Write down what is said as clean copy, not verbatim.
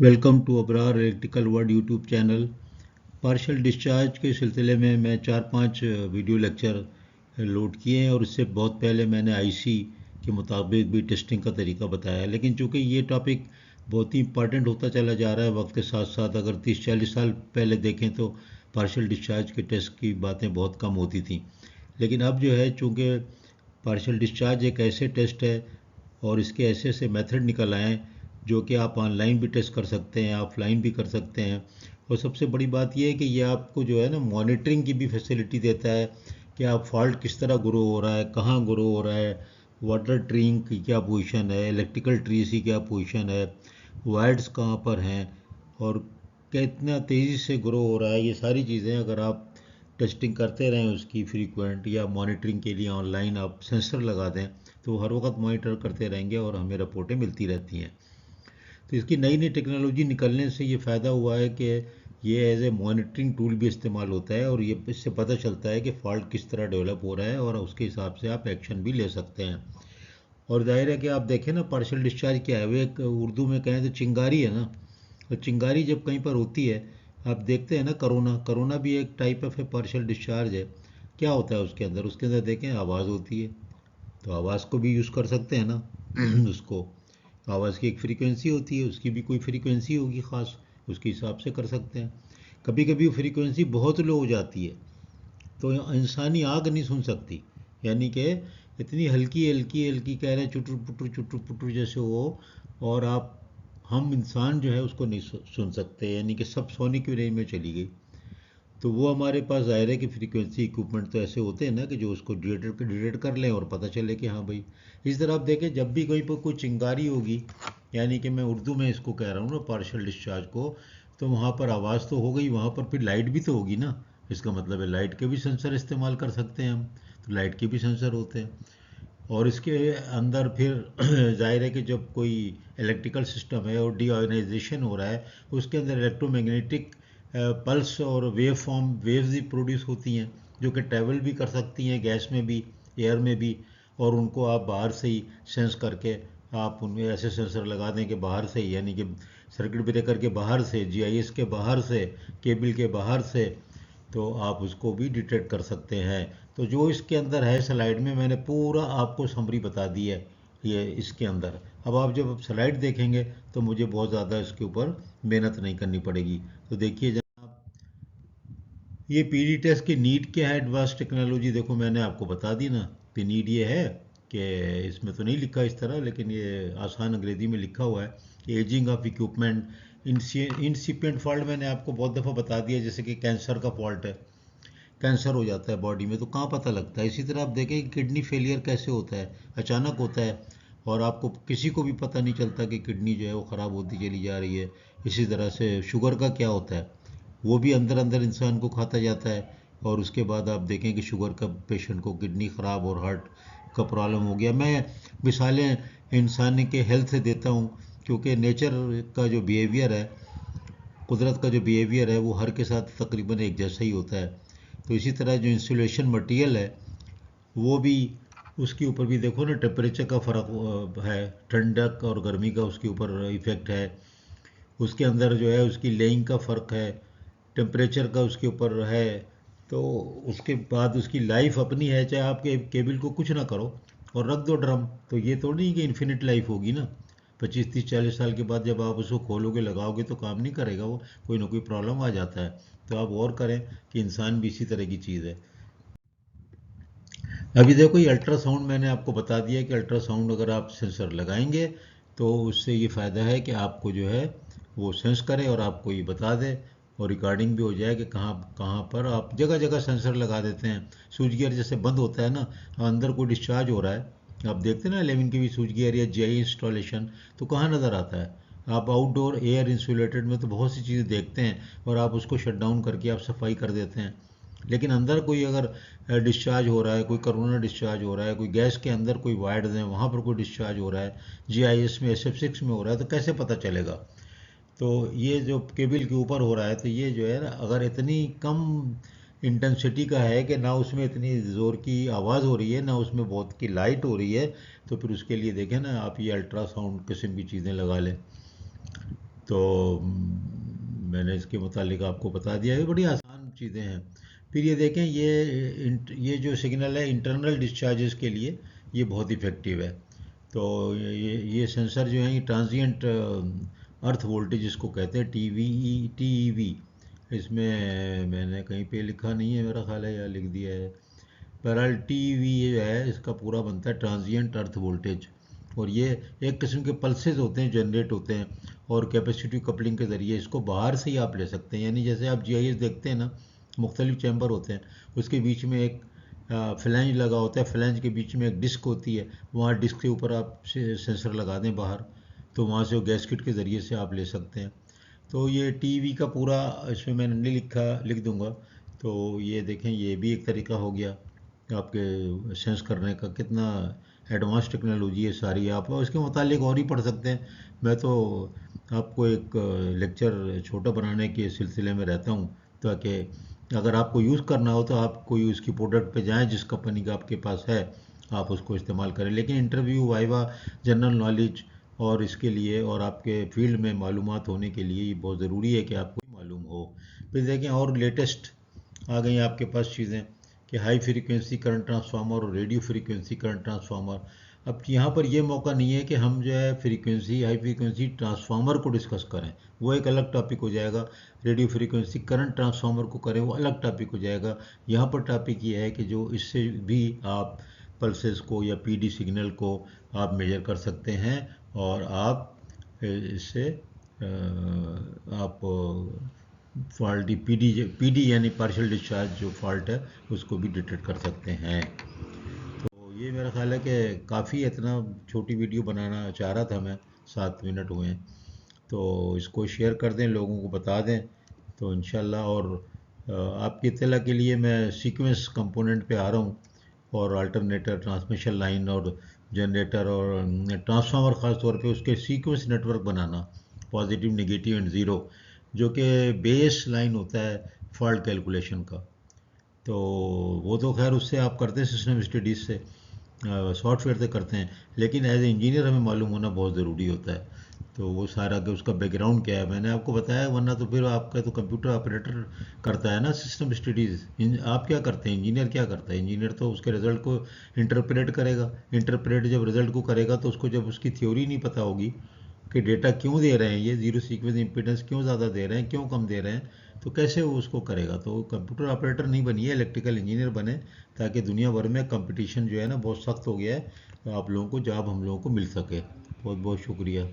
Welcome to Abrar electrical world YouTube channel. Partial discharge के सिलसिले में मैं 4-5 वीडियो लेक्चर लोड किए हैं और इससे बहुत पहले मैंने आईसी के मुताबिक भी टेस्टिंग का तरीका बताया, लेकिन चूंकि ये टॉपिक बहुत ही इंपॉर्टेंट होता चला जा रहा है वक्त के साथ साथ, अगर 30-40 साल पहले देखें तो पार्शियल डिस्चार्ज के टेस्ट की बातें बहुत कम होती थी। लेकिन अब जो है, चूँकि पार्शियल डिस्चार्ज एक ऐसे टेस्ट है और इसके ऐसे ऐसे मेथड निकल आए हैं जो कि आप ऑनलाइन भी टेस्ट कर सकते हैं, ऑफलाइन भी कर सकते हैं। और सबसे बड़ी बात यह है कि ये आपको जो है ना मॉनिटरिंग की भी फैसिलिटी देता है कि आप फॉल्ट किस तरह ग्रो हो रहा है, कहाँ ग्रो हो रहा है, वाटर ट्रीइंग की क्या पोजीशन है, इलेक्ट्रिकल ट्रीज की क्या पोजीशन है, वायर्स कहाँ पर हैं और कितना तेज़ी से ग्रो हो रहा है। ये सारी चीज़ें अगर आप टेस्टिंग करते रहें उसकी फ्रीक्वेंट या मॉनिटरिंग के लिए ऑनलाइन आप सेंसर लगा दें तो हर वक्त मॉनिटर करते रहेंगे और हमें रिपोर्टें मिलती रहती हैं। तो इसकी नई नई टेक्नोलॉजी निकलने से ये फ़ायदा हुआ है कि ये एज ए मॉनिटरिंग टूल भी इस्तेमाल होता है और ये इससे पता चलता है कि फ़ॉल्ट किस तरह डेवलप हो रहा है और उसके हिसाब से आप एक्शन भी ले सकते हैं। और जाहिर है कि आप देखें ना, पार्शियल डिस्चार्ज क्या है, वो एक उर्दू में कहें तो चिंगारी है ना। और चिंगारी जब कहीं पर होती है, आप देखते हैं ना, कोरोना कोरोना भी एक टाइप ऑफ पार्शियल डिस्चार्ज है। क्या होता है उसके अंदर देखें आवाज़ होती है, तो आवाज़ को भी यूज़ कर सकते हैं ना उसको आवाज़ की एक फ्रीक्वेंसी होती है, उसकी भी कोई फ्रीक्वेंसी होगी ख़ास, उसके हिसाब से कर सकते हैं। कभी कभी वो फ्रीक्वेंसी बहुत लो हो जाती है तो इंसानी आँख नहीं सुन सकती, यानी कि इतनी हल्की हल्की हल्की कह रहे हैं चुटुर पुटुर जैसे हो, और आप हम इंसान जो है उसको नहीं सुन सकते, यानी कि सब सोने की रेंज में चली गई। तो वो हमारे पास ज़ाहिर है कि फ्रीक्वेंसी इक्विपमेंट तो ऐसे होते हैं ना कि जो उसको डिटेक्ट कर लें और पता चले कि हाँ भाई। इस तरह आप देखें, जब भी कहीं पर कोई चिंगारी होगी, यानी कि मैं उर्दू में इसको कह रहा हूँ ना पार्शियल डिस्चार्ज को, तो वहाँ पर आवाज़ तो हो गई, वहाँ पर फिर लाइट भी तो होगी ना। इसका मतलब है लाइट के भी सेंसर इस्तेमाल कर सकते हैं हम, तो लाइट के भी सेंसर होते हैं। और इसके अंदर फिर जाहिर है कि जब कोई इलेक्ट्रिकल सिस्टम है और डीआयोनाइजेशन हो रहा है, उसके अंदर इलेक्ट्रोमैग्नेटिक पल्स और वेव्स भी प्रोड्यूस होती हैं जो कि ट्रैवल भी कर सकती हैं गैस में भी, एयर में भी। और उनको आप बाहर से ही सेंस करके आप उनमें ऐसे सेंसर लगा दें कि बाहर से ही, यानी कि सर्किट ब्रेकर के बाहर से, जीआईएस के बाहर से, केबल के बाहर से, तो आप उसको भी डिटेक्ट कर सकते हैं। तो जो इसके अंदर है स्लाइड में मैंने पूरा आपको समरी बता दी है ये इसके अंदर। अब आप जब स्लाइड देखेंगे तो मुझे बहुत ज़्यादा इसके ऊपर मेहनत नहीं करनी पड़ेगी। तो देखिए जनाब, ये पीडी टेस्ट की नीड क्या है, एडवांस टेक्नोलॉजी देखो मैंने आपको बता दी ना। कि नीड ये है कि इसमें तो नहीं लिखा इस तरह, लेकिन ये आसान अंग्रेजी में लिखा हुआ है कि एजिंग ऑफ इक्विपमेंट, इंसिपिएंट फॉल्ट मैंने आपको बहुत दफ़ा बता दिया, जैसे कि कैंसर का फॉल्ट है, कैंसर हो जाता है बॉडी में तो कहाँ पता लगता है। इसी तरह आप देखें कि किडनी फेलियर कैसे होता है, अचानक होता है और आपको किसी को भी पता नहीं चलता कि किडनी जो है वो ख़राब होती चली जा रही है। इसी तरह से शुगर का क्या होता है, वो भी अंदर अंदर इंसान को खाता जाता है और उसके बाद आप देखें कि शुगर का पेशेंट को किडनी ख़राब और हार्ट का प्रॉब्लम हो गया। मैं मिसालें इंसान के हेल्थ से देता हूँ, क्योंकि नेचर का जो बिहेवियर है, कुदरत का जो बिहेवियर है वो हर के साथ तकरीबन एक जैसा ही होता है। तो इसी तरह जो इंसुलेशन मटेरियल है वो भी, उसके ऊपर भी देखो ना टेम्परेचर का फ़र्क है, ठंडक और गर्मी का उसके ऊपर इफ़ेक्ट है। उसके अंदर जो है उसकी लेइंग का फ़र्क है, टेम्परेचर का उसके ऊपर है। तो उसके बाद उसकी लाइफ अपनी है, चाहे आप केबल को कुछ ना करो और रख दो ड्रम, तो ये तो नहीं कि इन्फिनिट लाइफ होगी ना। 25-30-40 साल के बाद जब आप उसको खोलोगे लगाओगे तो काम नहीं करेगा वो, कोई ना कोई प्रॉब्लम आ जाता है। तो आप और करें कि इंसान भी इसी तरह की चीज़ है। अभी देखो ये अल्ट्रासाउंड मैंने आपको बता दिया कि अल्ट्रासाउंड अगर आप सेंसर लगाएंगे तो उससे ये फ़ायदा है कि आपको जो है वो सेंस करे और आपको ये बता दे और रिकॉर्डिंग भी हो जाए कि कहाँ कहाँ पर आप जगह जगह सेंसर लगा देते हैं। स्विच गियर जैसे बंद होता है ना, अंदर कोई डिस्चार्ज हो रहा है, आप देखते हैं ना 11 के भी स्विच गियर या जीआई इंस्टॉलेशन, तो कहाँ नज़र आता है। आप आउटडोर एयर इंसुलेटेड में तो बहुत सी चीज़ें देखते हैं और आप उसको शट डाउन करके आप सफाई कर देते हैं। लेकिन अंदर कोई अगर डिस्चार्ज हो रहा है, कोई कोरोना डिस्चार्ज हो रहा है, कोई गैस के अंदर कोई वायर्स हैं वहाँ पर कोई डिस्चार्ज हो रहा है, जीआईएस में SF6 में हो रहा है, तो कैसे पता चलेगा। तो ये जो केबल के ऊपर हो रहा है, तो ये जो है ना, अगर इतनी कम इंटेंसिटी का है कि ना उसमें इतनी ज़ोर की आवाज़ हो रही है ना उसमें बहुत की लाइट हो रही है, तो फिर उसके लिए देखें ना आप ये अल्ट्रासाउंड किस्म की चीज़ें लगा लें। तो मैंने इसके मुतालिक आपको बता दिया। ये बड़ी आसान चीज़ें हैं। फिर ये देखें, ये जो सिग्नल है इंटरनल डिस्चार्जेस के लिए ये बहुत इफ़ेक्टिव है। तो ये सेंसर जो है, ये ट्रांजिएंट अर्थ वोल्टेज इसको कहते हैं, TEV। इसमें मैंने कहीं पे लिखा नहीं है, मेरा ख्याल है, या लिख दिया है। बहरहाल TEV ये है, इसका पूरा बनता है ट्रांजिएंट अर्थ वोल्टेज। और ये एक किस्म के पल्सेस होते हैं, जनरेट होते हैं, और कैपेसिटिव कपलिंग के ज़रिए इसको बाहर से ही आप ले सकते हैं। यानी जैसे आप GIS देखते हैं ना, मुख्तलिफ चैम्बर होते हैं, उसके बीच में एक फ्लैंज लगा होता है, फ्लैंज के बीच में एक डिस्क होती है, वहाँ डिस्क के ऊपर आप सेंसर लगा दें बाहर, तो वहाँ से वो गैसकिट के ज़रिए से आप ले सकते हैं। तो ये TEV का पूरा इसमें मैंने नहीं लिखा, लिख दूंगा। तो ये देखें, ये भी एक तरीका हो गया आपके सेंस करने का। कितना एडवांस टेक्नोलॉजी है सारी। आप इसके मुतालिक और ही पढ़ सकते हैं। मैं तो आपको एक लेक्चर छोटा बनाने के सिलसिले में रहता हूँ, ताकि अगर आपको यूज़ करना हो तो आप कोई उसकी प्रोडक्ट पे जाएं जिस कंपनी का आपके पास है, आप उसको इस्तेमाल करें। लेकिन इंटरव्यू, वाइवा, जनरल नॉलेज और इसके लिए और आपके फील्ड में मालूमात होने के लिए ये बहुत ज़रूरी है कि आपको मालूम हो। फिर देखें, और लेटेस्ट आ गई आपके पास चीज़ें कि हाई फ्रीक्वेंसी करंट ट्रांसफार्मर और रेडियो फ्रीक्वेंसी करंट ट्रांसफार्मर। अब यहाँ पर ये मौका नहीं है कि हम जो है हाई फ्रीक्वेंसी ट्रांसफार्मर को डिस्कस करें, वो एक अलग टॉपिक हो जाएगा। रेडियो फ्रीक्वेंसी करंट ट्रांसफार्मर को करें, वो अलग टॉपिक हो जाएगा। यहाँ पर टॉपिक ये है कि जो इससे भी आप पल्सेस को या PD सिग्नल को आप मेजर कर सकते हैं, और आप इससे आप फॉल्टी PD यानी पार्शियल डिस्चार्ज जो फॉल्ट है उसको भी डिटेक्ट कर सकते हैं। तो ये मेरा ख्याल है कि काफ़ी, इतना छोटी वीडियो बनाना चाह रहा था मैं, 7 मिनट हुए हैं। तो इसको शेयर कर दें, लोगों को बता दें, तो इंशाल्लाह। और आपकी इत्तला के लिए मैं सीक्वेंस कंपोनेंट पे आ रहा हूँ, और अल्टरनेटर, ट्रांसमिशन लाइन और जनरेटर और ट्रांसफार्मर, ख़ास तौर पे उसके sequence network banana, positive, negative and zero, जो कि बेस लाइन होता है फॉल्ट कैलकुलेशन का। तो वो तो खैर उससे आप करते हैं सिस्टम स्टडीज़ से, सॉफ्टवेयर से करते हैं, लेकिन एज ए इंजीनियर हमें मालूम होना बहुत ज़रूरी होता है। तो वो सारा कि उसका बैकग्राउंड क्या है मैंने आपको बताया, वरना तो फिर आपका तो कंप्यूटर ऑपरेटर करता है ना सिस्टम स्टडीज़। आप क्या करते हैं, इंजीनियर क्या करता है? इंजीनियर तो उसके रिज़ल्ट को इंटरप्रेट करेगा। इंटरप्रेट जब रिज़ल्ट को करेगा तो उसको, जब उसकी थ्योरी नहीं पता होगी कि डेटा क्यों दे रहे हैं, ये जीरो सीक्वेंस इम्पीडेंस क्यों ज़्यादा दे रहे हैं, क्यों कम दे रहे हैं, तो कैसे वो उसको करेगा? तो कंप्यूटर ऑपरेटर नहीं बनिए, इलेक्ट्रिकल इंजीनियर बने, ताकि दुनिया भर में कंपटीशन जो है ना बहुत सख्त हो गया है, तो आप लोगों को जॉब हम लोगों को मिल सके। बहुत बहुत शुक्रिया।